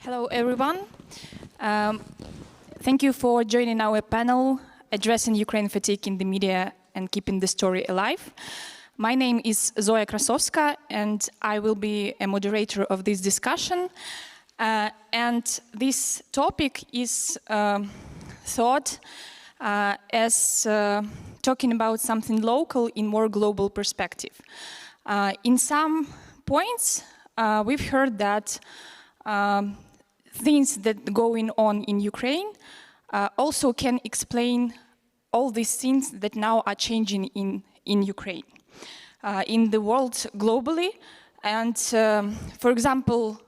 Hello, everyone. Thank you for joining our panel, Addressing Ukraine Fatigue in the Media and Keeping the Story Alive. My name is Zoya Krasovska, and I will be a moderator of this discussion. And this topic is thought as talking about something local in more global perspective. In some points, we've heard that things that going on in Ukraine also can explain all these things that now are changing in Ukraine, in the world globally. And for example,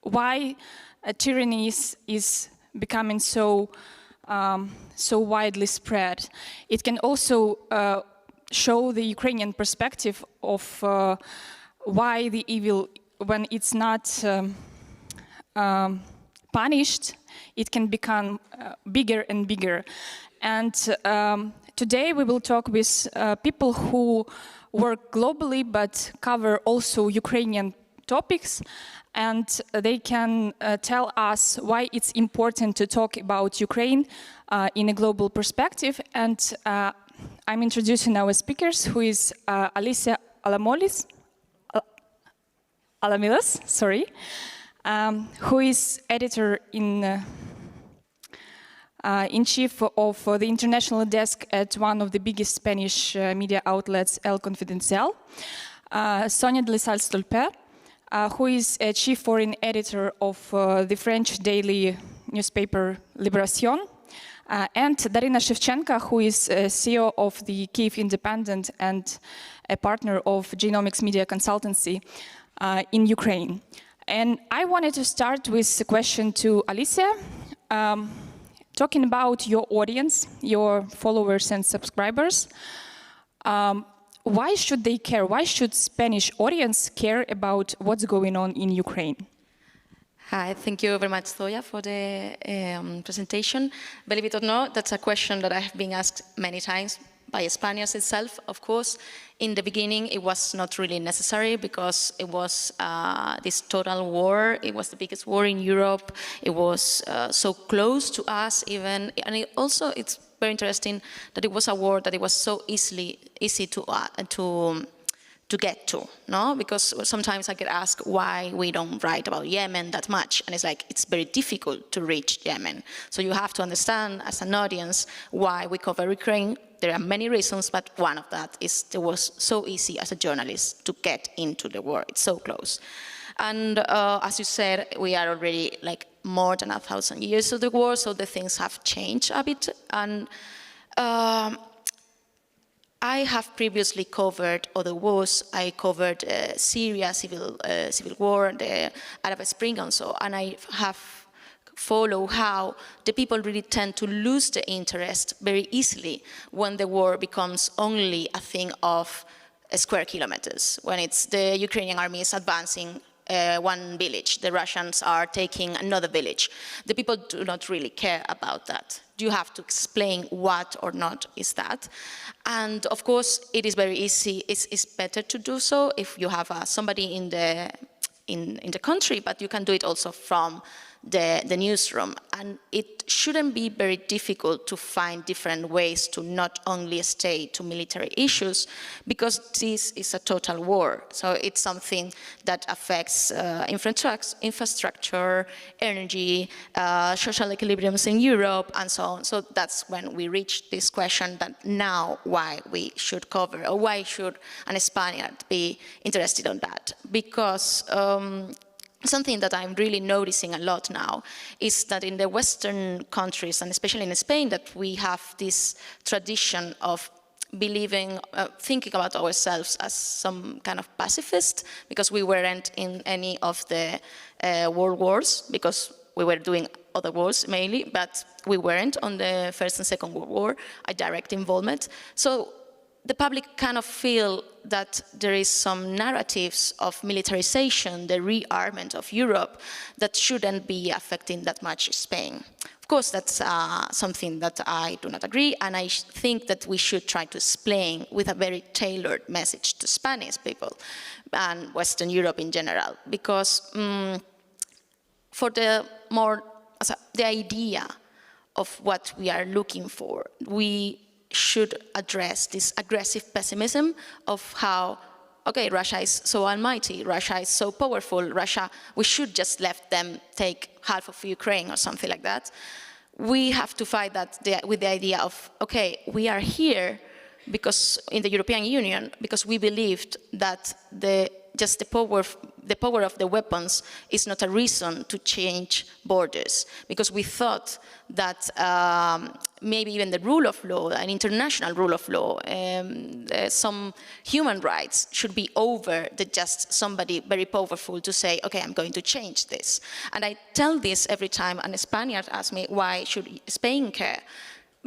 why tyranny is becoming so widely spread. It can also show the Ukrainian perspective of why the evil, when it's not punished, it can become bigger and bigger. And today we will talk with people who work globally but cover also Ukrainian topics, and they can tell us why it's important to talk about Ukraine in a global perspective. And I'm introducing our speakers, who is Alicia Alamillos, who is editor in chief of the international desk at one of the biggest Spanish media outlets, Confidencial. Sonia Delesalle-Stolper, who is a chief foreign editor of the French daily newspaper Libération. And Daryna Shevchenko, who is CEO of the Kyiv Independent and a partner of Genomics Media Consultancy in Ukraine. And I wanted to start with a question to Alicia, talking about your audience, your followers and subscribers. Why should they care? Why should Spanish audience care about what's going on in Ukraine? Hi, thank you very much, Zoya, for the presentation. Believe it or not, that's a question that I have been asked many times by Spaniards itself, of course. In the beginning, it was not really necessary because it was this total war. It was the biggest war in Europe. It was so close to us even. And it's very interesting that it was a war that it was so easy to get to, no? Because sometimes I get asked why we don't write about Yemen that much, and it's like, it's very difficult to reach Yemen. So you have to understand as an audience why we cover Ukraine. There are many reasons, but one of that is it was so easy as a journalist to get into the war. It's so close. And as you said, we are already like more than 1,000 years of the war, so the things have changed a bit. And I have previously covered other wars. I covered Syria, civil war, the Arab Spring and so, and I have followed how the people really tend to lose the interest very easily when the war becomes only a thing of square kilometers. When it's the Ukrainian army is advancing one village, the Russians are taking another village. The people do not really care about that. You have to explain what or not is that. And of course, it is very easy. It's better to do so if you have somebody in the country, but you can do it also from the newsroom. And it shouldn't be very difficult to find different ways to not only stay to military issues, because this is a total war. So it's something that affects infrastructure, energy, social equilibriums in Europe, and so on. So that's when we reach this question that now why we should cover, or why should an Spaniard be interested in that? Because something that I'm really noticing a lot now is that in the Western countries, and especially in Spain, that we have this tradition of believing, thinking about ourselves as some kind of pacifist, because we weren't in any of the world wars, because we were doing other wars mainly, but we weren't on the First and Second World War, a direct involvement. So the public kind of feel that there is some narratives of militarization, the rearmament of Europe, that shouldn't be affecting that much Spain. Of course, that's something that I do not agree, and I think that we should try to explain with a very tailored message to Spanish people and Western Europe in general, because for the idea of what we are looking for, we should address this aggressive pessimism of how, okay, Russia is so almighty, Russia is so powerful, Russia, we should just let them take half of Ukraine or something like that. We have to fight that with the idea of, okay, we are here because in the European Union, because we believed that the power of the weapons is not a reason to change borders, because we thought that maybe even the rule of law, an international rule of law, some human rights should be over the just somebody very powerful to say, okay, I'm going to change this. And I tell this every time a Spaniard asks me, why should Spain care?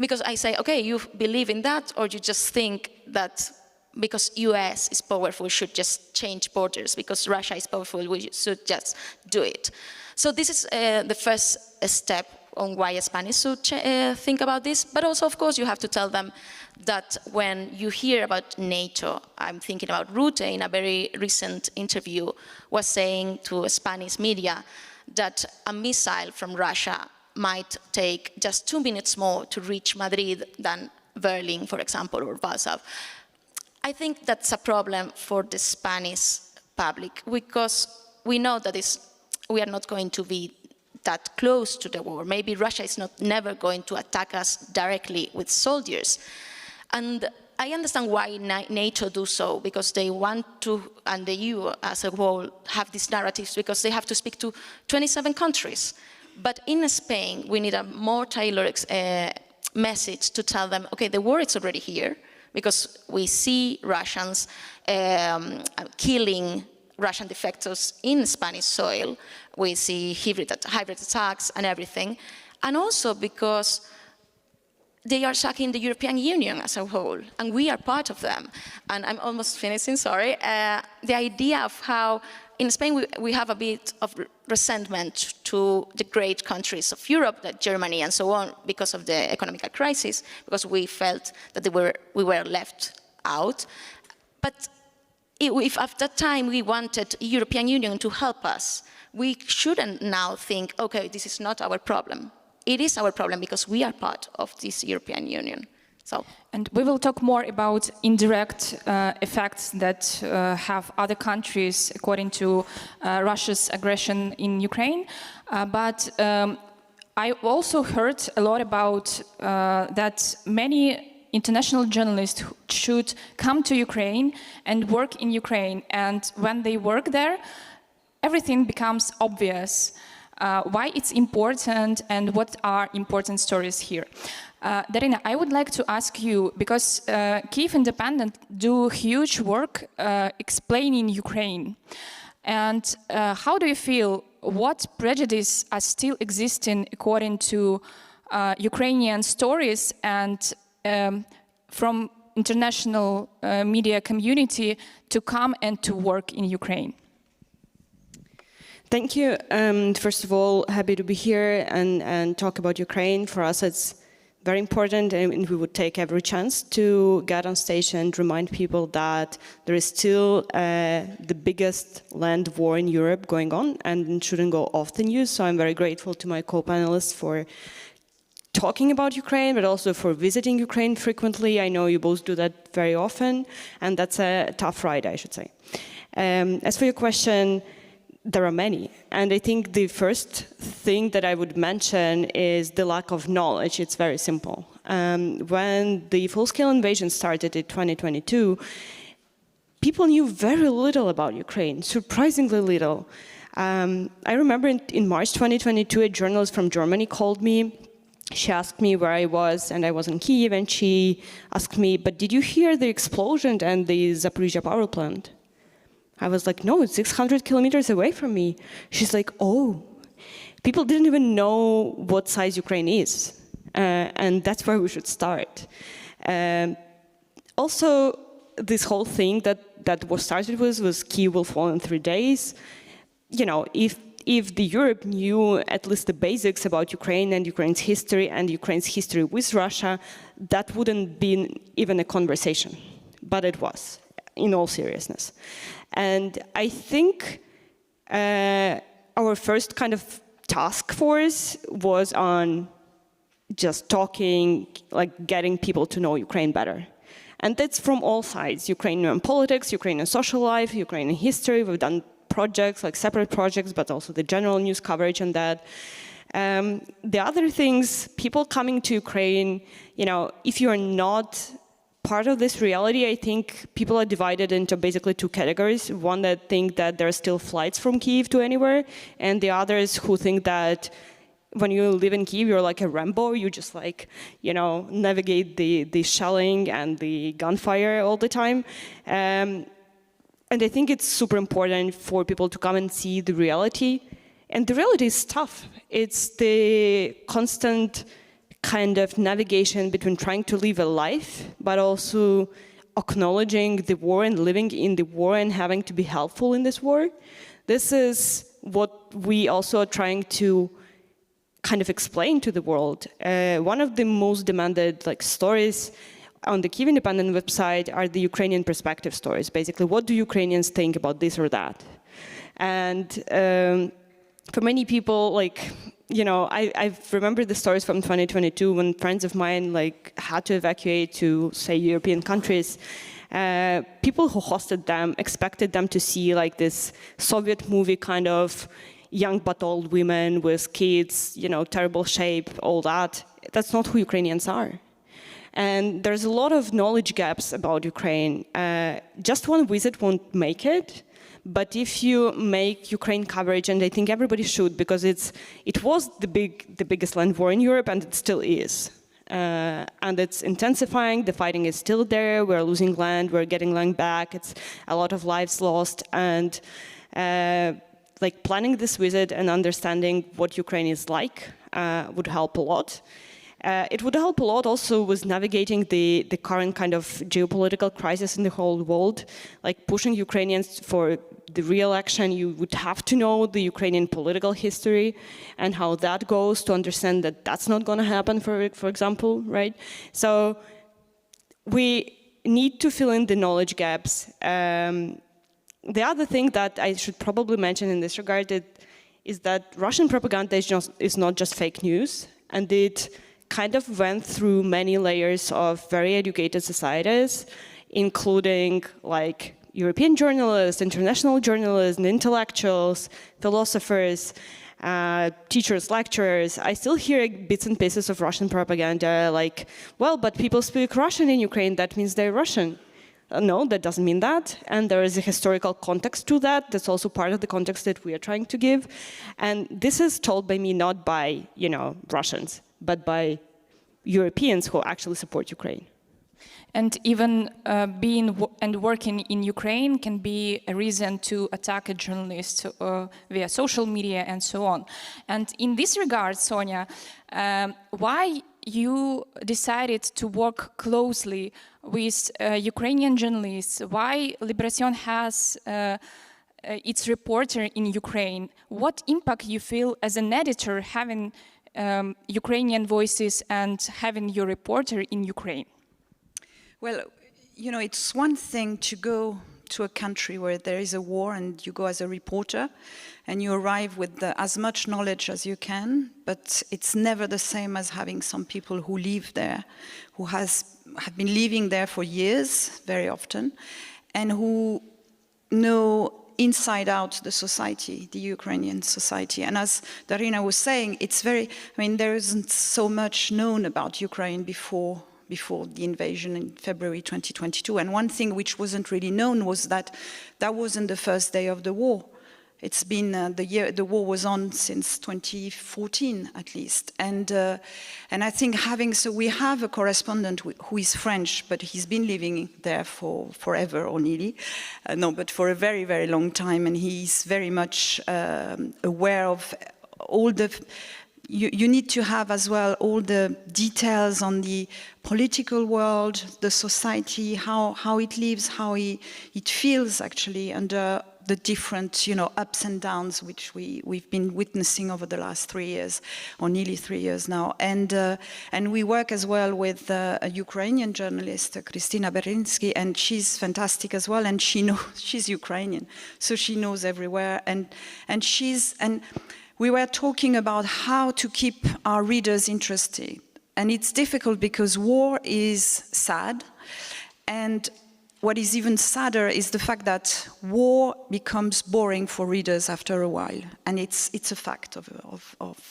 Because I say, okay, you believe in that, or you just think that because US is powerful, should just change borders. Because Russia is powerful, we should just do it. So this is the first step on why Spanish should think about this. But also, of course, you have to tell them that when you hear about NATO, I'm thinking about Rutte in a very recent interview was saying to Spanish media that a missile from Russia might take just 2 minutes more to reach Madrid than Berlin, for example, or Warsaw. I think that's a problem for the Spanish public, because we know that we are not going to be that close to the war. Maybe Russia is never going to attack us directly with soldiers. And I understand why NATO do so, because they want to, and the EU as a whole, have these narratives, because they have to speak to 27 countries. But in Spain, we need a more tailored message to tell them, okay, the war is already here, because we see Russians killing Russian defectors in Spanish soil. We see hybrid attacks and everything. And also because they are attacking the European Union as a whole, and we are part of them. And I'm almost finishing, sorry. The idea of how in Spain we have a bit of resentment to the great countries of Europe, like Germany and so on, because of the economic crisis, because we felt that we were left out. But if at that time we wanted the European Union to help us, we shouldn't now think, okay, this is not our problem. It is our problem because we are part of this European Union. So. And we will talk more about indirect effects that have other countries according to Russia's aggression in Ukraine. But I also heard a lot about that many international journalists should come to Ukraine and work in Ukraine. And when they work there, everything becomes obvious. Why it's important and what are important stories here. Daryna, I would like to ask you, because Kyiv Independent do huge work explaining Ukraine. And how do you feel, what prejudice are still existing according to Ukrainian stories and from international media community to come and to work in Ukraine? Thank you. First of all, happy to be here and talk about Ukraine. For us, it's very important, and we would take every chance to get on stage and remind people that there is still the biggest land war in Europe going on, and it shouldn't go off the news. So I'm very grateful to my co-panelists for talking about Ukraine, but also for visiting Ukraine frequently. I know you both do that very often, and that's a tough ride, I should say. As for your question, there are many. And I think the first thing that I would mention is the lack of knowledge. It's very simple. When the full-scale invasion started in 2022, people knew very little about Ukraine, surprisingly little. I remember in March 2022, a journalist from Germany called me. She asked me where I was, and I was in Kyiv, and she asked me, but did you hear the explosion and the Zaporizhzhia power plant? I was like, no, it's 600 kilometers away from me. She's like, oh, people didn't even know what size Ukraine is. And that's where we should start. Also, this whole thing that was started was Kyiv will fall in 3 days. You know, if the Europe knew at least the basics about Ukraine and Ukraine's history and Ukraine's history with Russia, that wouldn't be even a conversation. But it was, in all seriousness. And I think our first kind of task force was on just talking, like getting people to know Ukraine better. And that's from all sides, Ukrainian politics, Ukrainian social life, Ukrainian history. We've done projects, like separate projects, but also the general news coverage on that. The other things, people coming to Ukraine, you know, if you're not part of this reality, I think people are divided into basically two categories. One that think that there are still flights from Kyiv to anywhere, and the others who think that when you live in Kyiv, you're like a Rambo. You just like, you know, navigate the shelling and the gunfire all the time. And I think it's super important for people to come and see the reality. And the reality is tough. It's the constant kind of navigation between trying to live a life, but also acknowledging the war and living in the war and having to be helpful in this war. This is what we also are trying to kind of explain to the world. One of the most demanded stories on the Kyiv Independent website are the Ukrainian perspective stories. Basically, what do Ukrainians think about this or that? And for many people, I remember the stories from 2022 when friends of mine had to evacuate to, say, European countries. People who hosted them expected them to see this Soviet movie kind of young but old women with kids, terrible shape, all that. That's not who Ukrainians are. And there's a lot of knowledge gaps about Ukraine. Just one visit won't make it. But if you make Ukraine coverage, and I think everybody should, because it was the biggest land war in Europe, and it still is. And it's intensifying, the fighting is still there, we're losing land, we're getting land back, it's a lot of lives lost, and planning this visit and understanding what Ukraine is like would help a lot. It would help a lot also with navigating the current kind of geopolitical crisis in the whole world, pushing Ukrainians for the real action. You would have to know the Ukrainian political history and how that goes to understand that that's not going to happen, for example, right? So we need to fill in the knowledge gaps. The other thing that I should probably mention in this regard is that Russian propaganda is not just fake news, and it kind of went through many layers of very educated societies, including European journalists, international journalists, and intellectuals, philosophers, teachers, lecturers. I still hear bits and pieces of Russian propaganda well, but people speak Russian in Ukraine, that means they're Russian. No, that doesn't mean that. And there is a historical context to that. That's also part of the context that we are trying to give. And this is told by me, not by, Russians, but by Europeans who actually support Ukraine. And even being and working in Ukraine can be a reason to attack a journalist via social media and so on. And in this regard, Sonia, why you decided to work closely with Ukrainian journalists? Why Libération has its reporter in Ukraine? What impact you feel as an editor having Ukrainian voices and having your reporter in Ukraine? Well, it's one thing to go to a country where there is a war and you go as a reporter and you arrive with as much knowledge as you can, but it's never the same as having some people who live there, who have been living there for years, very often, and who know inside out the society, the Ukrainian society. And as Daryna was saying, there isn't so much known about Ukraine before the invasion in February 2022. And one thing which wasn't really known was that wasn't the first day of the war. It's been the war was on since 2014 at least. And I think we have a correspondent who is French, but he's been living there for forever or nearly. But for a very, very long time. And he's very much aware of all the... You need to have as well all the details on the political world, the society, how it lives, how it feels actually under the different ups and downs which we've been witnessing over the last 3 years, or nearly 3 years now. And we work as well with a Ukrainian journalist, Krystyna Berlinsky, and she's fantastic as well. And she's Ukrainian, so she knows everywhere. And we were talking about how to keep our readers interested. And it's difficult because war is sad, and what is even sadder is the fact that war becomes boring for readers after a while. And it's a fact of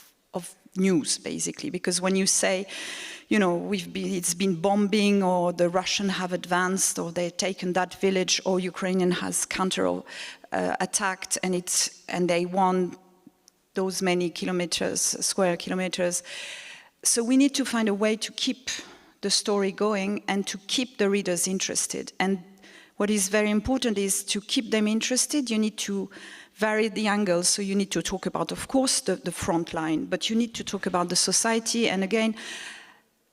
news, basically, because when you say, you know, it's been bombing, or the Russians have advanced, or they've taken that village, or Ukrainian has attacked, and they won those many square kilometers. So we need to find a way to keep the story going and to keep the readers interested. And what is very important is to keep them interested. You need to vary the angles. So you need to talk about, of course, the front line, but you need to talk about the society. And again,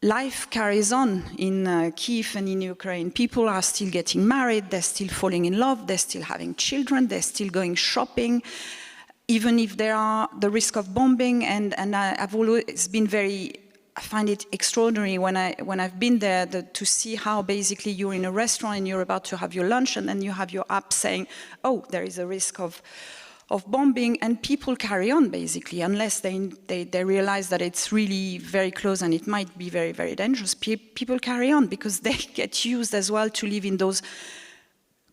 life carries on in Kyiv and in Ukraine. People are still getting married, they're still falling in love, they're still having children, they're still going shopping, even if there are the risk of bombing. And I've always been I find it extraordinary when I've been there to see how basically you're in a restaurant and you're about to have your lunch, and then you have your app saying, oh, there is a risk of bombing, and people carry on basically, unless they realize that it's really very close and it might be very, very dangerous. People carry on because they get used as well to live in those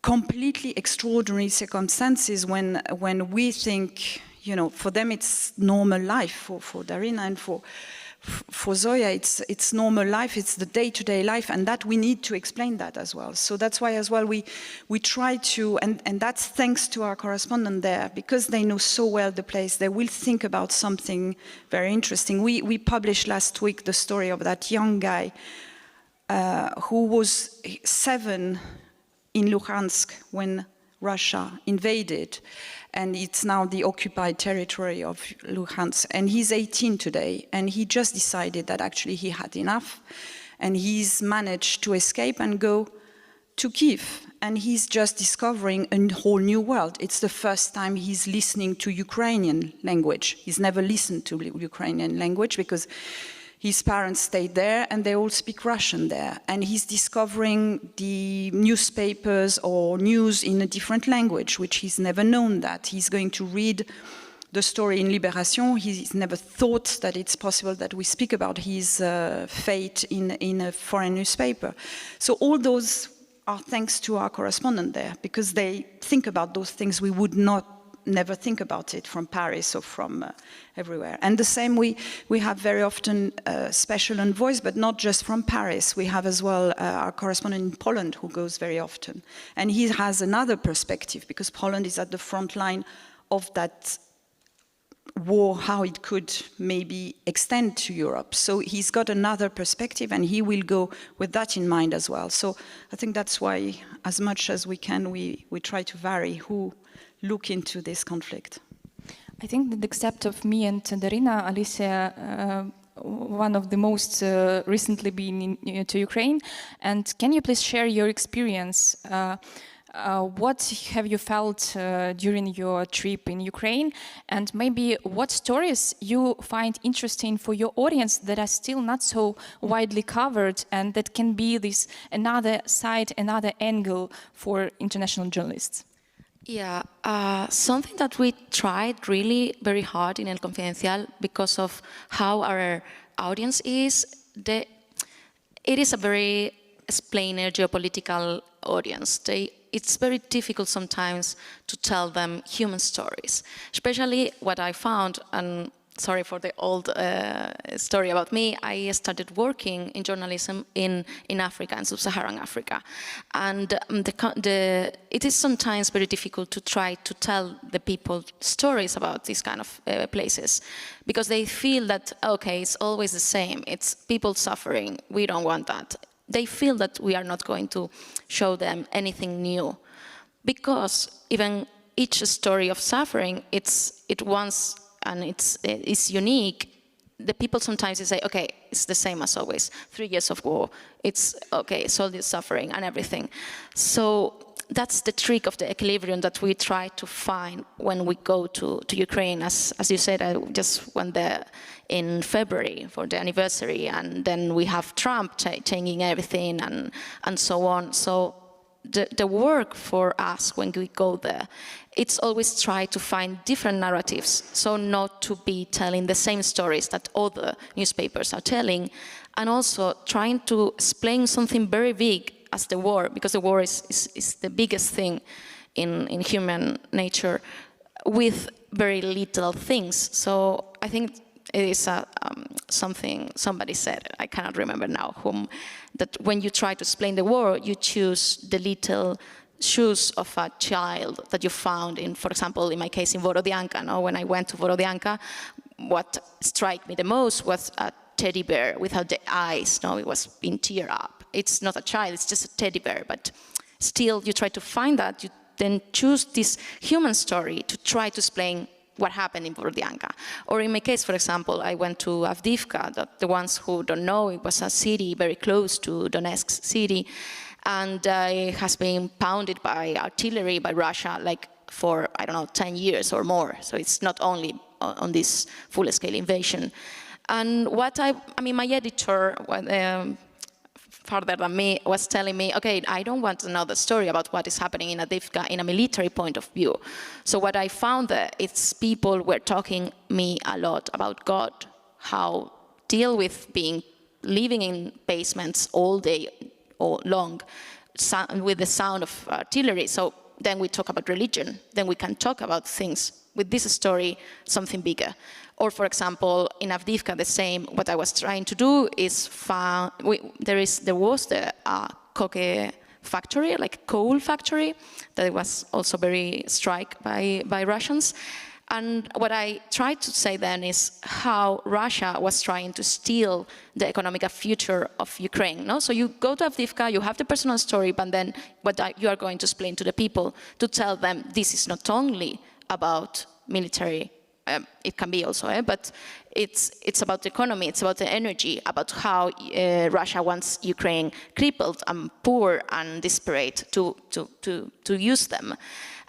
completely extraordinary circumstances when we think, you know, for them it's normal life, for Daryna and for Zoya, it's normal life, it's the day-to-day life, and that we need to explain that as well. So that's why as well we try to, and that's thanks to our correspondent there, because they know so well the place, they will think about something very interesting. We published last week the story of that young guy who was 7 in Luhansk when Russia invaded, and it's now the occupied territory of Luhansk. And he's 18 today, and he just decided that actually he had enough, and he's managed to escape and go to Kyiv. And he's just discovering a whole new world. It's the first time he's listening to Ukrainian language. He's never listened to Ukrainian language because his parents stayed there and they all speak Russian there. And he's discovering the newspapers or news in a different language, which he's never known that. He's going to read the story in Libération. He's never thought that it's possible that we speak about his fate in a foreign newspaper. So all those are thanks to our correspondent there, because they think about those things we would never think about it from Paris or from everywhere. And the same, we have very often special envoys, but not just from Paris. We have as well our correspondent in Poland who goes very often. And he has another perspective, because Poland is at the front line of that war, how it could maybe extend to Europe. So he's got another perspective, and he will go with that in mind as well. So I think that's why, as much as we can, we try to vary who look into this conflict. I think that except of me and Daryna, Alicia, one of the most recently been to Ukraine. And can you please share your experience? What have you felt during your trip in Ukraine? And maybe what stories you find interesting for your audience that are still not so widely covered, and that can be this another side, another angle for international journalists? Yeah, something that we tried really very hard in El Confidencial, because of how our audience is, it is a very explainer geopolitical audience. It's very difficult sometimes to tell them human stories, especially what I found, and sorry for the old story about me, I started working in journalism in Africa, in sub-Saharan Africa. And it is sometimes very difficult to try to tell the people stories about these kind of places, because they feel that, okay, it's always the same, it's people suffering, we don't want that. They feel that we are not going to show them anything new, because even each story of suffering, it's unique. The people sometimes say, okay, it's the same as always. 3 years of war, it's okay, soldiers suffering and everything. So that's the trick of the equilibrium that we try to find when we go to Ukraine. As you said, I just went there in February for the anniversary, and then we have Trump changing everything and so on. So the work for us when we go there, it's always try to find different narratives, so not to be telling the same stories that other newspapers are telling, and also trying to explain something very big as the war, because the war is the biggest thing in human nature, with very little things. So I think it is something somebody said, I cannot remember now whom, that when you try to explain the war, you choose the little shoes of a child that you found in, for example, in my case, in Borodianka. No? When I went to Borodianka, what struck me the most was a teddy bear without the eyes. No, it was being teared up. It's not a child, it's just a teddy bear, but still you try to find that. You then choose this human story to try to explain what happened in Borodianka. Or in my case, for example, I went to Avdiivka. The ones who don't know, it was a city very close to Donetsk city, and it has been pounded by artillery by Russia like for, I don't know, 10 years or more. So it's not only on this full-scale invasion. And what I mean, my editor, further than me, was telling me, okay, I don't want another story about what is happening in Avdiivka in a military point of view. So what I found there, it's people were talking me a lot about God, how deal with living in basements all day long, with the sound of artillery. So then we talk about religion, then we can talk about things with this story, something bigger. Or, for example, in Avdiivka, the same. What I was trying to do is there was the coke factory, like coal factory, that was also very struck by Russians. And what I tried to say then is how Russia was trying to steal the economic future of Ukraine. No? So you go to Avdiivka, you have the personal story, but then what you are going to explain to the people, to tell them this is not only about military. It can be also, but it's about the economy, it's about the energy, about how Russia wants Ukraine crippled and poor and desperate to use them.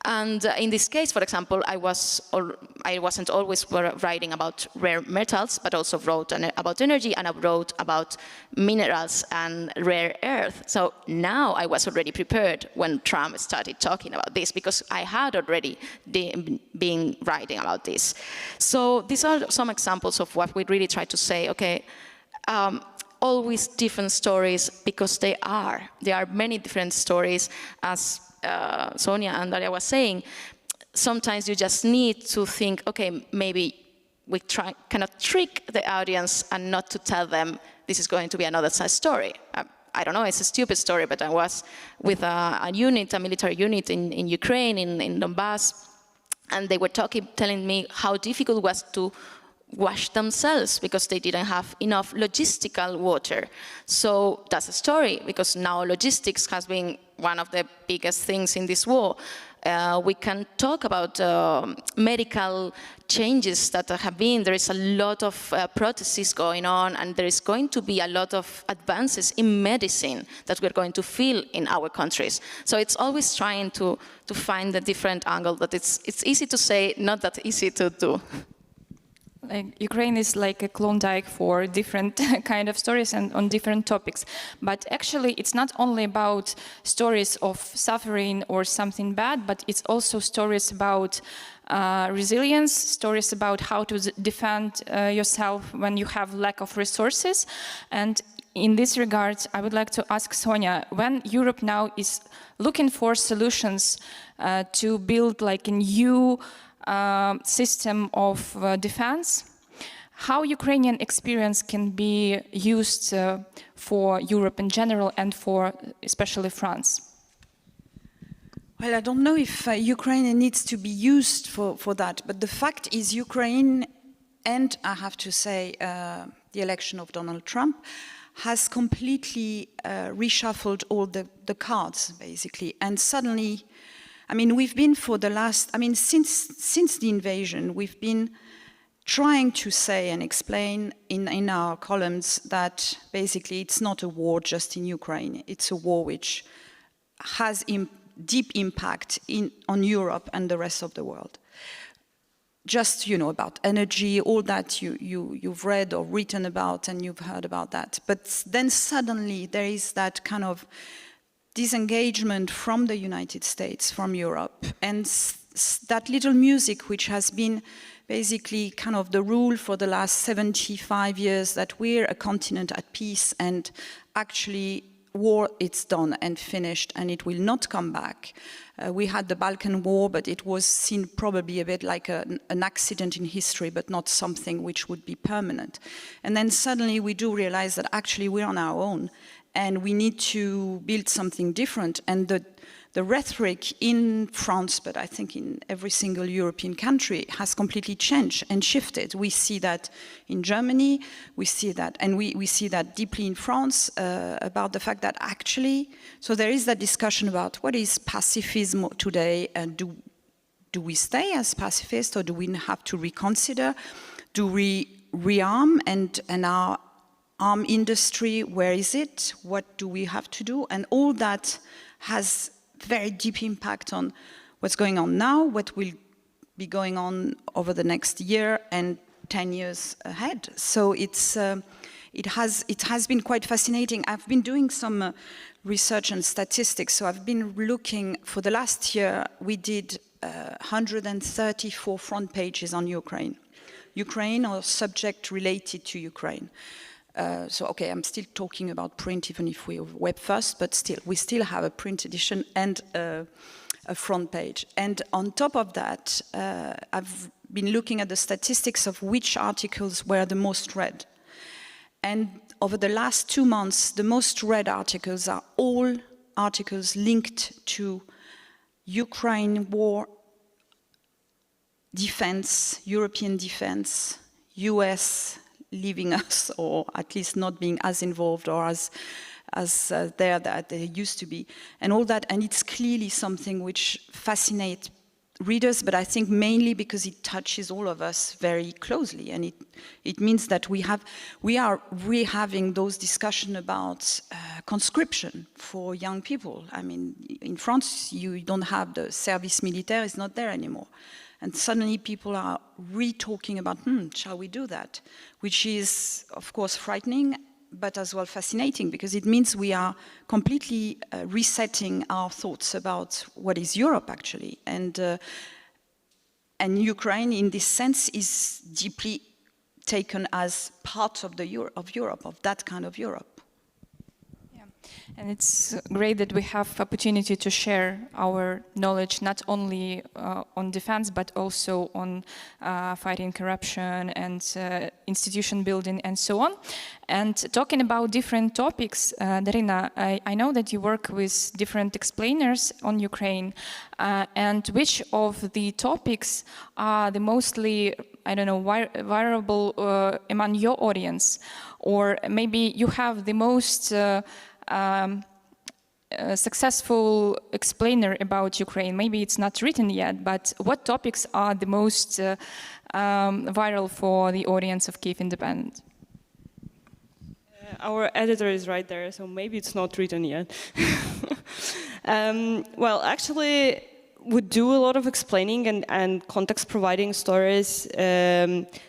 And in this case, for example, I wasn't always writing about rare metals, but also wrote about energy, and I wrote about minerals and rare earth. So now I was already prepared when Trump started talking about this, because I had already been writing about this. So these are some examples of what we really try to say, okay, always different stories, because there are many different stories, as Sonia and Daria was saying. Sometimes you just need to think, okay, maybe we cannot trick the audience and not to tell them this is going to be another sad story. I don't know, it's a stupid story, but I was with a military unit in Ukraine, in Donbass, and they were telling me how difficult it was to wash themselves because they didn't have enough logistical water. So that's a story, because now logistics has been one of the biggest things in this war. We can talk about medical changes that have been. There is a lot of protests going on, and there is going to be a lot of advances in medicine that we're going to feel in our countries. So it's always trying to find a different angle, but it's easy to say, not that easy to do. Like Ukraine is like a Klondike for different kind of stories and on different topics. But actually, it's not only about stories of suffering or something bad, but it's also stories about resilience, stories about how to defend yourself when you have lack of resources. And in this regard, I would like to ask Sonia, when Europe now is looking for solutions to build like a new system of defense, how Ukrainian experience can be used for Europe in general and for especially France? Well, I don't know if Ukraine needs to be used for that, but the fact is Ukraine, and I have to say the election of Donald Trump, has completely reshuffled all the cards, basically, and suddenly, I mean, we've been for the last, I mean, since the invasion, we've been trying to say and explain in our columns that basically it's not a war just in Ukraine. It's a war which has deep impact on Europe and the rest of the world. Just, you know, about energy, all that you've read or written about and you've heard about that. But then suddenly there is that kind of disengagement from the United States, from Europe, and that little music which has been basically kind of the rule for the last 75 years, that we're a continent at peace and actually war, it's done and finished and it will not come back. We had the Balkan War, but it was seen probably a bit like an accident in history, but not something which would be permanent. And then suddenly we do realize that actually we're on our own and we need to build something different. And the rhetoric in France, but I think in every single European country, has completely changed and shifted. We see that in Germany, we see that, and we see that deeply in France, about the fact that actually, so there is that discussion about what is pacifism today, and do we stay as pacifists, or do we have to reconsider? Do we rearm, and our arm industry, where is it? What do we have to do? And all that has very deep impact on what's going on now, what will be going on over the next year and 10 years ahead. So it has been quite fascinating. I've been doing some research and statistics. So I've been looking, for the last year, we did 134 front pages on Ukraine or subject related to Ukraine. So, okay, I'm still talking about print, even if we're web first, but still, we still have a print edition and a front page. And on top of that, I've been looking at the statistics of which articles were the most read. And over the last 2 months, the most read articles are all articles linked to Ukraine war, defense, European defense, US leaving us, or at least not being as involved or as there that they used to be, and all that. And it's clearly something which fascinates readers, but I think mainly because it touches all of us very closely, and it means that we are having those discussions about conscription for young people. I mean, in France, you don't have the service militaire, is not there anymore. And suddenly people are re-talking about, shall we do that? Which is, of course, frightening, but as well fascinating, because it means we are completely resetting our thoughts about what is Europe, actually. And Ukraine, in this sense, is deeply taken as part of Europe, of that kind of Europe. And it's great that we have opportunity to share our knowledge, not only on defense, but also on fighting corruption and institution building and so on. And talking about different topics, Daryna, I know that you work with different explainers on Ukraine. And which of the topics are the mostly, I don't know, viable among your audience? Or maybe you have the most successful explainer about Ukraine. Maybe it's not written yet, but what topics are the most viral for the audience of Kyiv Independent? Our editor is right there, so maybe it's not written yet. Well, actually, we do a lot of explaining and context providing stories.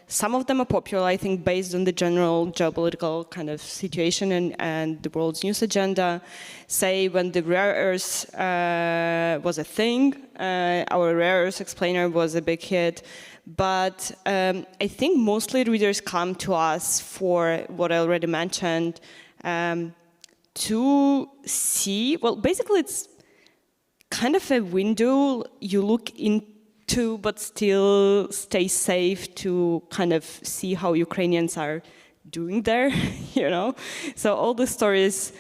Some of them are popular, I think, based on the general geopolitical kind of situation and the world's news agenda. Say when the rare earths was a thing, our rare earths explainer was a big hit. But I think mostly readers come to us for what I already mentioned, to see, well, basically it's kind of a window you look into, but still stay safe to kind of see how Ukrainians are doing there, you know? So all the stories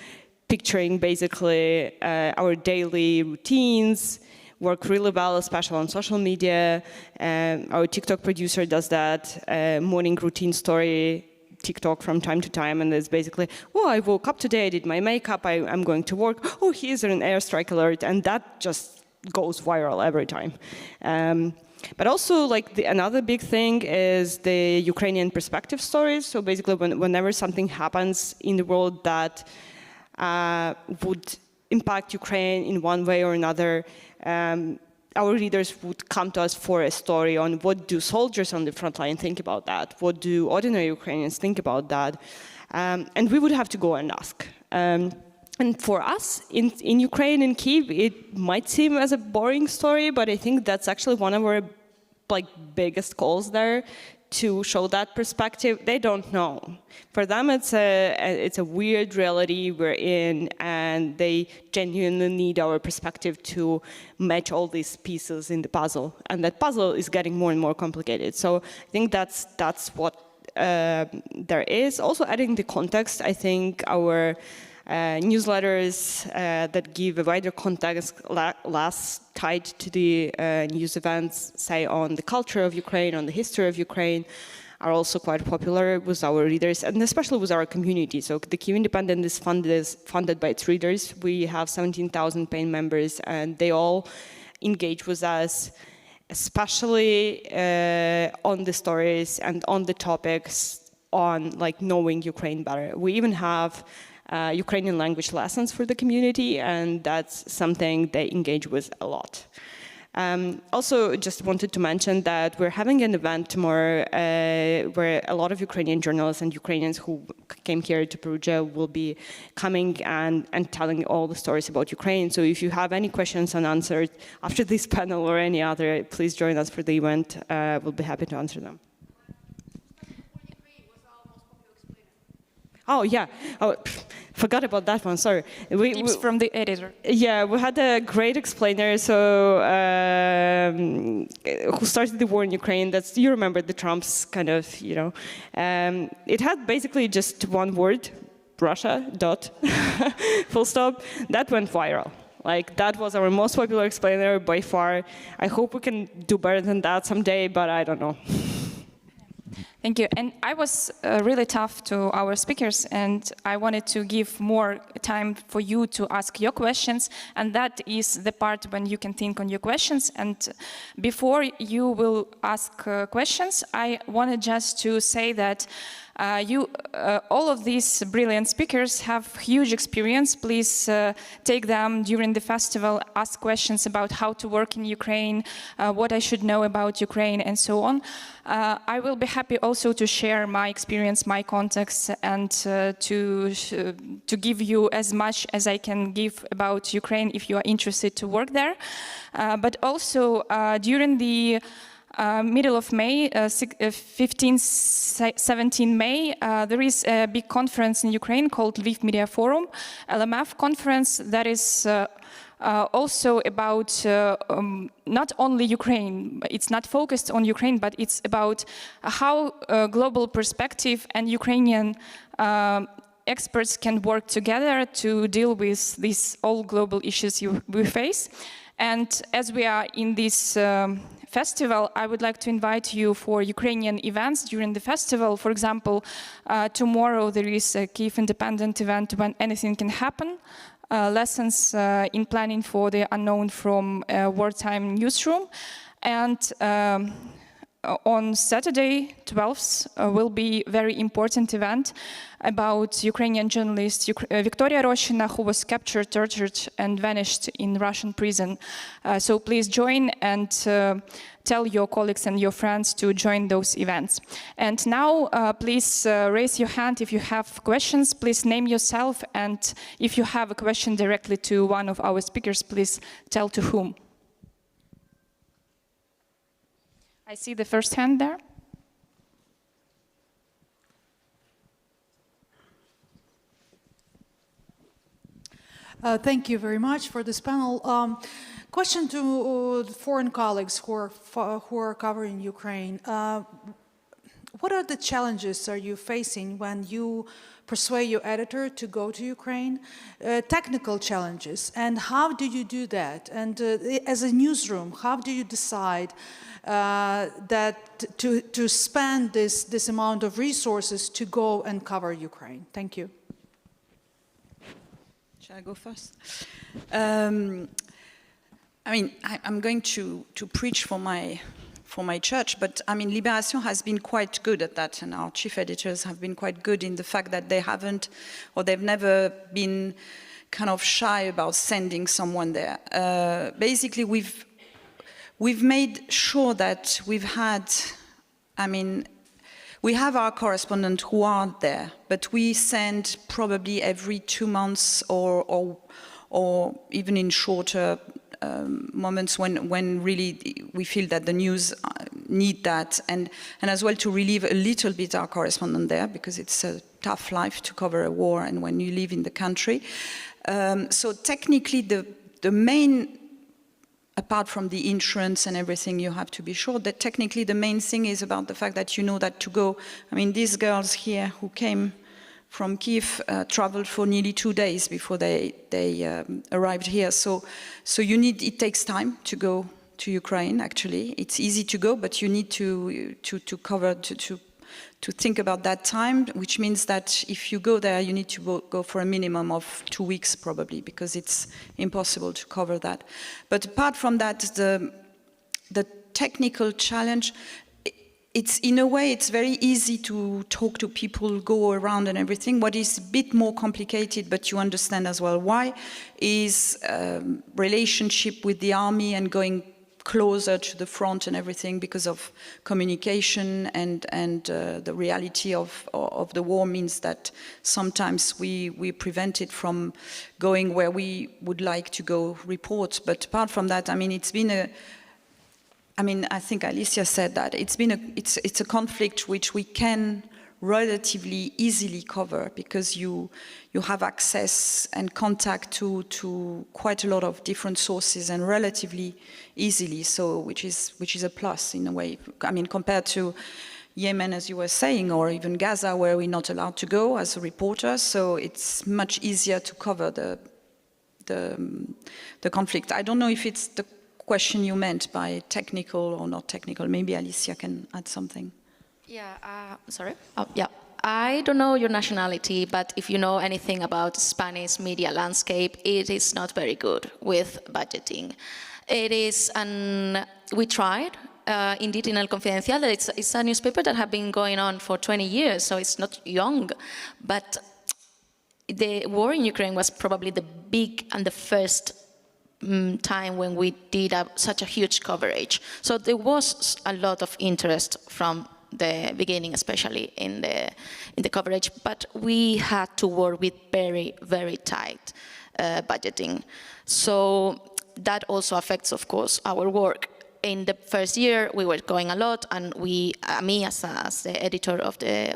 picturing basically our daily routines work really well, especially on social media. Our TikTok producer does that morning routine story TikTok from time to time, and it's basically, oh, I woke up today, I did my makeup, I'm going to work, oh, here's an airstrike alert, and that just goes viral every time. But also, like, another big thing is the Ukrainian perspective stories. So basically, whenever something happens in the world that would impact Ukraine in one way or another, our readers would come to us for a story on what do soldiers on the front line think about that, what do ordinary Ukrainians think about that, and we would have to go and ask. And for us, in Ukraine, in Kyiv, it might seem as a boring story, but I think that's actually one of our biggest goals there, to show that perspective. They don't know. For them, it's a weird reality we're in, and they genuinely need our perspective to match all these pieces in the puzzle. And that puzzle is getting more and more complicated. So I think that's what there is. Also adding the context, I think our newsletters that give a wider context, less tied to the news events, say on the culture of Ukraine, on the history of Ukraine, are also quite popular with our readers, and especially with our community. So the Kyiv Independent is funded by its readers. We have 17,000 paying members, and they all engage with us, especially on the stories and on the topics on knowing Ukraine better. We even have Ukrainian language lessons for the community, and that's something they engage with a lot. Also, just wanted to mention that we're having an event tomorrow where a lot of Ukrainian journalists and Ukrainians who came here to Perugia will be coming and telling all the stories about Ukraine. So if you have any questions unanswered after this panel or any other, please join us for the event. We'll be happy to answer them. Oh, yeah. Oh, forgot about that one, sorry. Tips from the editor. Yeah, we had a great explainer, who started the war in Ukraine. You remember the Trump's kind of, it had basically just one word, Russia, dot, full stop. That went viral. That was our most popular explainer by far. I hope we can do better than that someday, but I don't know. Thank you. And I was really tough to our speakers, and I wanted to give more time for you to ask your questions, and that is the part when you can think on your questions. And before you will ask questions, I wanted just to say that all of these brilliant speakers have huge experience. Please take them during the festival, ask questions about how to work in Ukraine, what I should know about Ukraine, and so on. I will be happy also to share my experience, my context, and to give you as much as I can give about Ukraine if you are interested to work there. But also during the middle of May, 15, 17 May, there is a big conference in Ukraine called Lviv Media Forum, LMF conference, that is also about not only Ukraine. It's not focused on Ukraine, but it's about how global perspective and Ukrainian experts can work together to deal with these all global issues we face. And as we are in this festival, I would like to invite you for Ukrainian events during the festival. For example, tomorrow there is a Kyiv Independent event when anything can happen. Lessons in planning for the unknown from wartime newsroom. And on Saturday, 12th, will be a very important event about Ukrainian journalist Victoria Roshina, who was captured, tortured, and vanished in Russian prison. So please join and tell your colleagues and your friends to join those events. And now, please raise your hand if you have questions. Please name yourself, and if you have a question directly to one of our speakers, please tell to whom. I see the first hand there. Thank you very much for this panel. Question to foreign colleagues who are covering Ukraine. What are the challenges are you facing when you persuade your editor to go to Ukraine? Technical challenges, and how do you do that? And as a newsroom, how do you decide that to spend this amount of resources to go and cover Ukraine? Thank you. Shall I go first? I mean, I'm going to preach for my church, but I mean, Libération has been quite good at that, and our chief editors have been quite good in the fact that they've never been kind of shy about sending someone there. Basically, we've made sure that we've had, We have our correspondents who are there, but we send probably every 2 months or even in shorter moments when really we feel that the news need that, and as well to relieve a little bit our correspondent there, because it's a tough life to cover a war and when you live in the country. So technically the main, apart from the insurance and everything, you have to be sure that technically the main thing is about the fact that you know that to go, I mean, these girls here who came from Kyiv traveled for nearly 2 days before they arrived here. So it takes time to go to Ukraine, actually. It's easy to go, but you need to cover, to think about that time, which means that if you go there, you need to go for a minimum of 2 weeks probably, because it's impossible to cover that. But apart from that, the technical challenge, it's in a way, it's very easy to talk to people, go around and everything. What is a bit more complicated, but you understand as well why, is relationship with the army and going closer to the front and everything because of communication and the reality of the war means that sometimes we prevent it from going where we would like to go report. But apart from that, I mean, it's been I think Alicia said that it's a conflict which we can relatively easily cover because you have access and contact to quite a lot of different sources and relatively easily, so which is a plus in a way. I mean, compared to Yemen, as you were saying, or even Gaza, where we're not allowed to go as a reporter, so it's much easier to cover the conflict. I don't know if it's the question you meant by technical or not technical. Maybe Alicia can add something. Yeah, sorry? Oh, yeah. I don't know your nationality, but if you know anything about Spanish media landscape, it is not very good with budgeting. It is, and we tried, indeed in El Confidencial, it's a newspaper that has been going on for 20 years, so it's not young, but the war in Ukraine was probably the big and the first time when we did such a huge coverage. So there was a lot of interest from the beginning, especially in the coverage, but we had to work with very, very tight budgeting. So that also affects, of course, our work. In the first year, we were going a lot, and me as the editor of the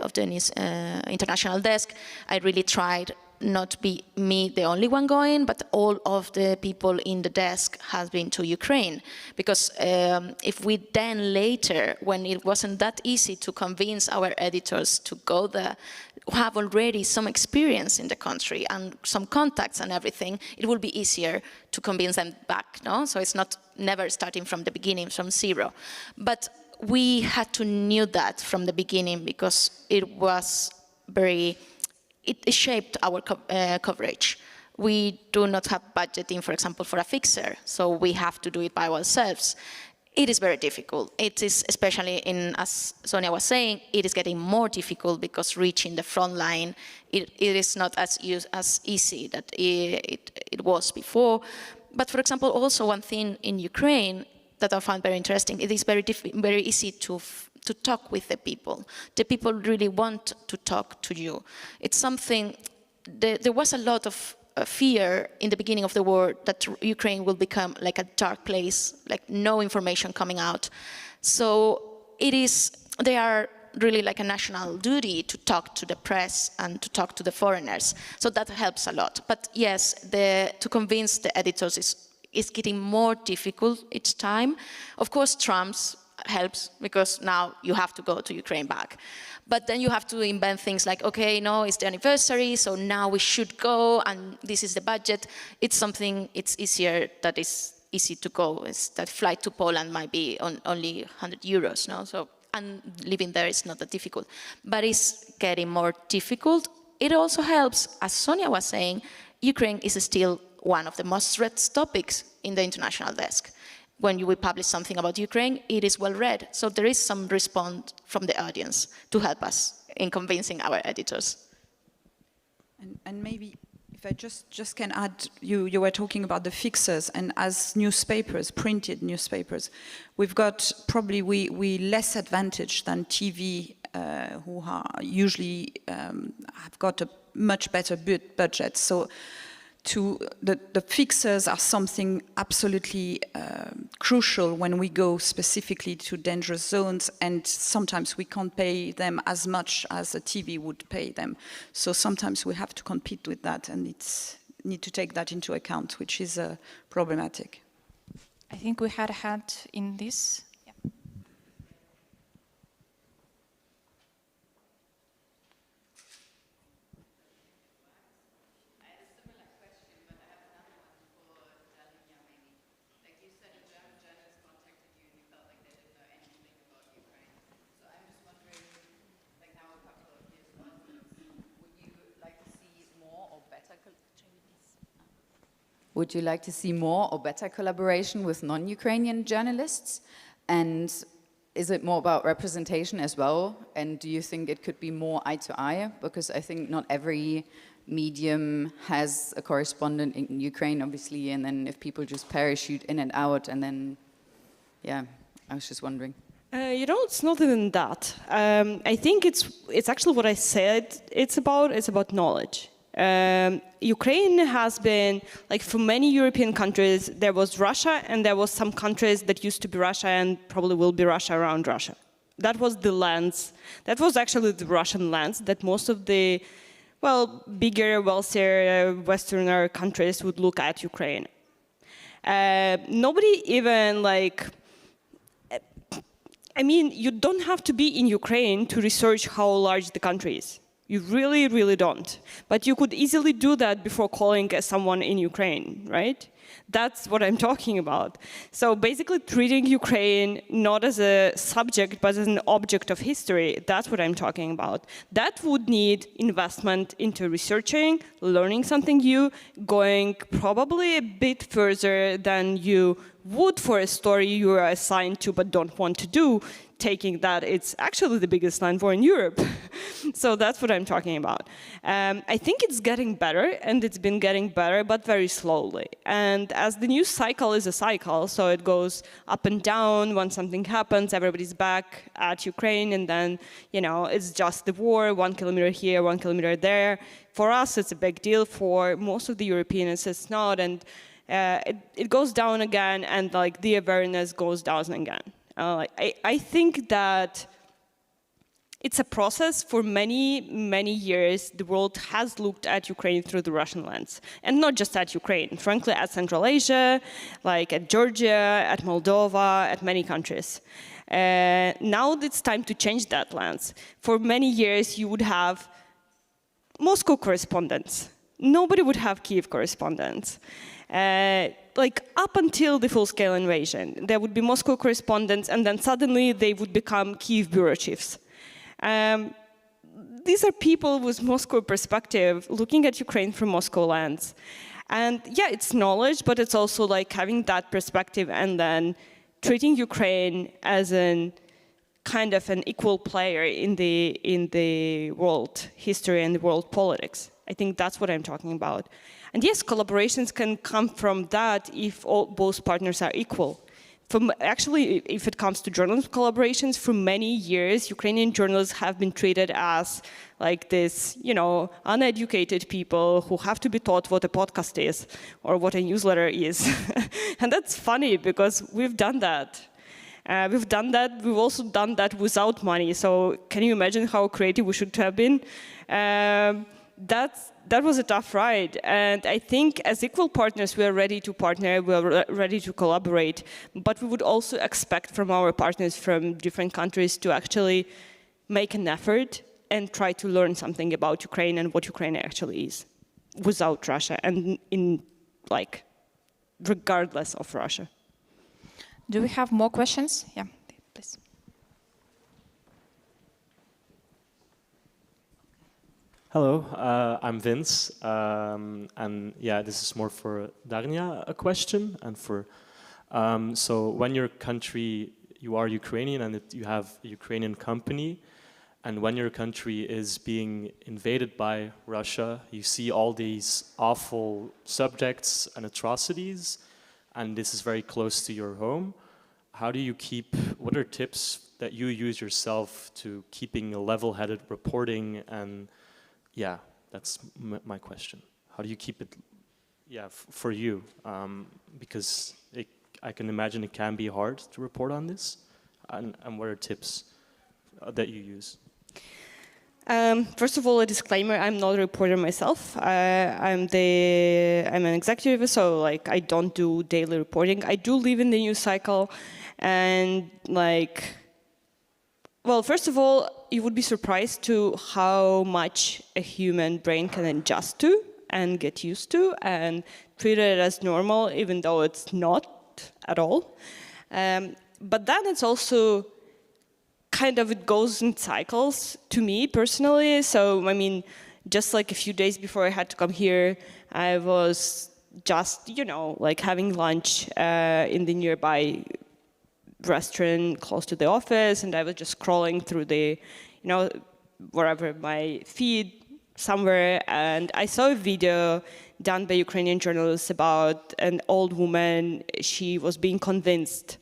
international desk, I really tried not be me the only one going, but all of the people in the desk has been to Ukraine. Because if we then later, when it wasn't that easy to convince our editors to go there, who have already some experience in the country and some contacts and everything, it will be easier to convince them back, no? So it's not never starting from the beginning, from zero. But we had to know that from the beginning because it was very, it shaped our coverage. We do not have budgeting, for example, for a fixer, so we have to do it by ourselves. It is very difficult. It is, especially as Sonia was saying, it is getting more difficult because reaching the front line, it is not as easy that it was before. But for example, also one thing in Ukraine that I found very interesting, it is very easy to talk with the people. The people really want to talk to you. It's something, there was a lot of fear in the beginning of the war that Ukraine will become like a dark place, like no information coming out. So they are really like a national duty to talk to the press and to talk to the foreigners. So that helps a lot. But yes, to convince the editors is getting more difficult each time. Of course, Trump's helps because now you have to go to Ukraine back. But then you have to invent things like, okay, no, it's the anniversary, so now we should go, and this is the budget. It's something, it's easier, that is easy to go. It's that flight to Poland might be only 100 euros, no? So, and living there is not that difficult. But it's getting more difficult. It also helps, as Sonia was saying, Ukraine is still one of the most read topics in the international desk. When we publish something about Ukraine, it is well read. So there is some response from the audience to help us in convincing our editors. And maybe if I just can add, you were talking about the fixers, and as newspapers, printed newspapers, we've got probably we less advantage than TV who are usually have got a much better budget. So the fixers are something absolutely crucial when we go specifically to dangerous zones, and sometimes we can't pay them as much as a TV would pay them. So sometimes we have to compete with that, and need to take that into account, which is problematic. I think we had a hand in this. Yeah. I had a similar question, but I have another one for Daryna maybe. Like you said, a German journalist contacted you and you felt like they didn't know anything about Ukraine. So I'm just wondering, like now a couple of years onwards, would you like to see more or better Would you like to see more or better collaboration with non-Ukrainian journalists? And is it more about representation as well? And do you think it could be more eye to eye? Because I think not every medium has a correspondent in Ukraine, obviously, and then if people just parachute in and out, and then, yeah, I was just wondering. It's not even that. I think it's actually what I said. It's about knowledge. Ukraine has been, like for many European countries, there was Russia and there was some countries that used to be Russia and probably will be Russia around Russia. That was the lens. That was actually the Russian lens that most of the, bigger, wealthier Westerner countries would look at Ukraine. Nobody even you don't have to be in Ukraine to research how large the country is. You really, really don't. But you could easily do that before calling someone in Ukraine, right? That's what I'm talking about. So basically treating Ukraine not as a subject, but as an object of history, that's what I'm talking about. That would need investment into researching, learning something new, going probably a bit further than you would for a story you are assigned to but don't want to do, taking that it's actually the biggest land war in Europe. So that's what I'm talking about. I think it's getting better, and it's been getting better, but very slowly. And as the news cycle is a cycle, so it goes up and down. When something happens, everybody's back at Ukraine, and then, it's just the war, 1 kilometer here, 1 kilometer there. For us, it's a big deal. For most of the Europeans, it's not. And it goes down again, and the awareness goes down again. I think that it's a process. For many, many years, the world has looked at Ukraine through the Russian lens. And not just at Ukraine, frankly, at Central Asia, at Georgia, at Moldova, at many countries. Now it's time to change that lens. For many years, you would have Moscow correspondents. Nobody would have Kyiv correspondents. Up until the full-scale invasion, there would be Moscow correspondents, and then suddenly they would become Kyiv bureau chiefs. These are people with Moscow perspective, looking at Ukraine from Moscow lens. And yeah, it's knowledge, but it's also having that perspective and then treating Ukraine as an kind of an equal player in the world history and the world politics. I think that's what I'm talking about. And yes, collaborations can come from that if both partners are equal. Actually, if it comes to journalism collaborations, for many years, Ukrainian journalists have been treated as this, uneducated people who have to be taught what a podcast is or what a newsletter is. And that's funny because we've done that. We've also done that without money. So can you imagine how creative we should have been? That was a tough ride, and I think as equal partners we are ready to partner, we are ready to collaborate, but we would also expect from our partners from different countries to actually make an effort and try to learn something about Ukraine and what Ukraine actually is, without Russia and regardless of Russia. Do we have more questions? Yeah, please. Hello, I'm Vince, and yeah, this is more for Daryna, a question, and for, so when your country, you are Ukrainian and you have a Ukrainian company, and when your country is being invaded by Russia, you see all these awful subjects and atrocities, and this is very close to your home. How do you keep, what are tips that you use yourself to keeping a level-headed reporting? And yeah, that's my question. How do you keep it, for you? Because I can imagine it can be hard to report on this. And what are tips that you use? First of all, a disclaimer: I'm not a reporter myself. I'm an executive, so like I don't do daily reporting. I do live in the news cycle, and well, first of all, you would be surprised to how much a human brain can adjust to and get used to and treat it as normal, even though it's not at all. But then it's also it goes in cycles to me personally. So, I mean, just like a few days before I had to come here, I was just, having lunch in the nearby restaurant close to the office, and I was just scrolling through the, wherever my feed somewhere, and I saw a video done by Ukrainian journalists about an old woman. She was being convinced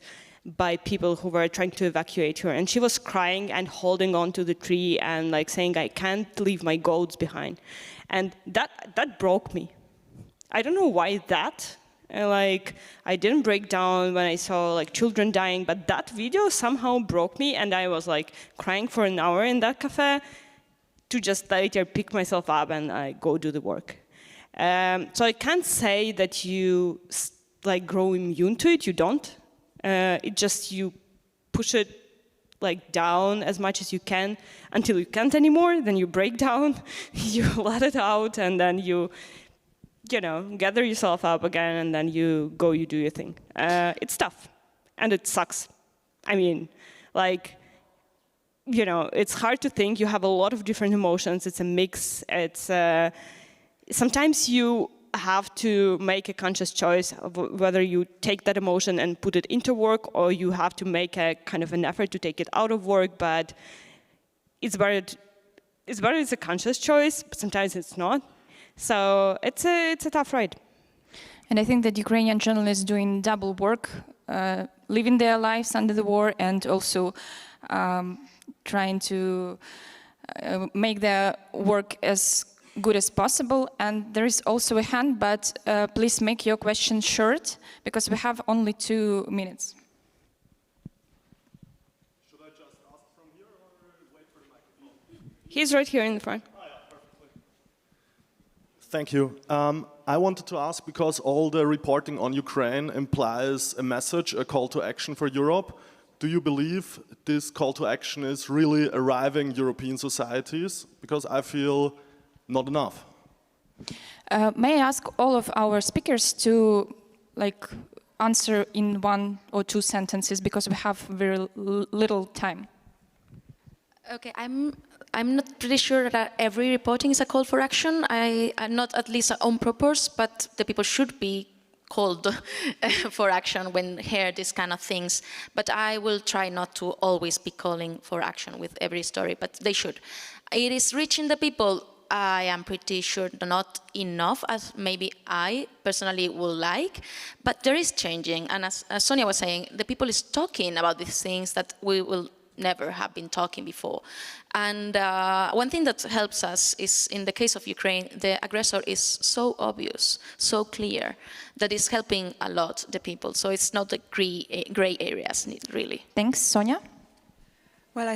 by people who were trying to evacuate her, and she was crying and holding on to the tree and saying, "I can't leave my goats behind," and that broke me. I don't know why that. I didn't break down when I saw children dying, but that video somehow broke me, and I was crying for an hour in that cafe to just later pick myself up and go do the work. So I can't say that you grow immune to it. You don't. It just you push it down as much as you can until you can't anymore. Then you break down, you let it out, and then you gather yourself up again, and then you do your thing. It's tough, and it sucks. I mean, it's hard to think. You have a lot of different emotions. It's a mix. It's sometimes you have to make a conscious choice of whether you take that emotion and put it into work, or you have to make a an effort to take it out of work. But it's better it's a conscious choice, but sometimes it's not. So it's a tough ride. And I think that Ukrainian journalists doing double work, living their lives under the war, and also trying to make their work as good as possible. And there is also a hand, but please make your question short, because we have only 2 minutes. Should I just ask from here or wait for the microphone? He's right here in the front. Thank you. I wanted to ask, because all the reporting on Ukraine implies a message, a call to action for Europe. Do you believe this call to action is really arriving European societies? Because I feel not enough. May I ask all of our speakers to answer in 1 or 2 sentences, because we have very little time. Okay, I'm not pretty sure that every reporting is a call for action. I'm not at least on purpose, but the people should be called for action when hear these kind of things. But I will try not to always be calling for action with every story, but they should. It is reaching the people. I am pretty sure not enough as maybe I personally would like, but there is changing. And as Sonia was saying, the people is talking about these things that we will never have been talking before. And one thing that helps us is, in the case of Ukraine, the aggressor is so obvious, so clear, that is helping a lot the people. So it's not the gray areas, really. Thanks. Sonia? Well,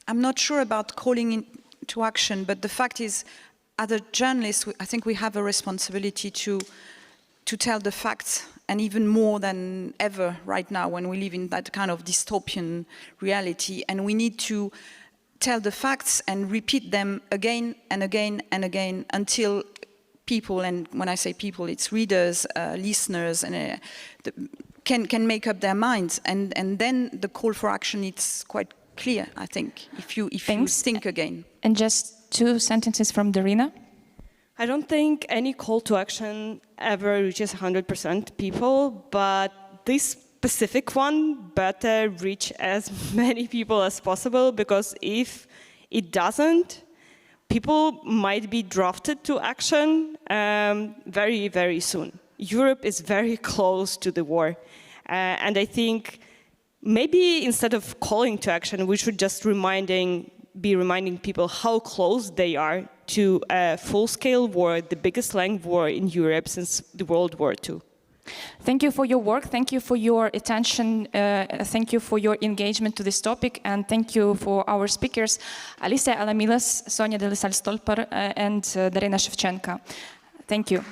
I'm not sure about calling to action, but the fact is, as a journalist, I think we have a responsibility to tell the facts, and even more than ever right now when we live in that kind of dystopian reality. And we need to tell the facts and repeat them again and again and again until people, and when I say people, it's readers, listeners, and can make up their minds. And then the call for action is quite clear, I think, if you think again. And just 2 sentences from Daryna. I don't think any call to action ever reaches 100% people, but this specific one better reach as many people as possible, because if it doesn't, people might be drafted to action very, very soon. Europe is very close to the war, and I think maybe instead of calling to action, we should just be reminding people how close they are to a full-scale war, the biggest land war in Europe since the World War II. Thank you for your work, thank you for your attention, thank you for your engagement to this topic, and thank you for our speakers, Alicia Alamillos, Sonia Delesalle-Stolper, and Daryna Shevchenko. Thank you.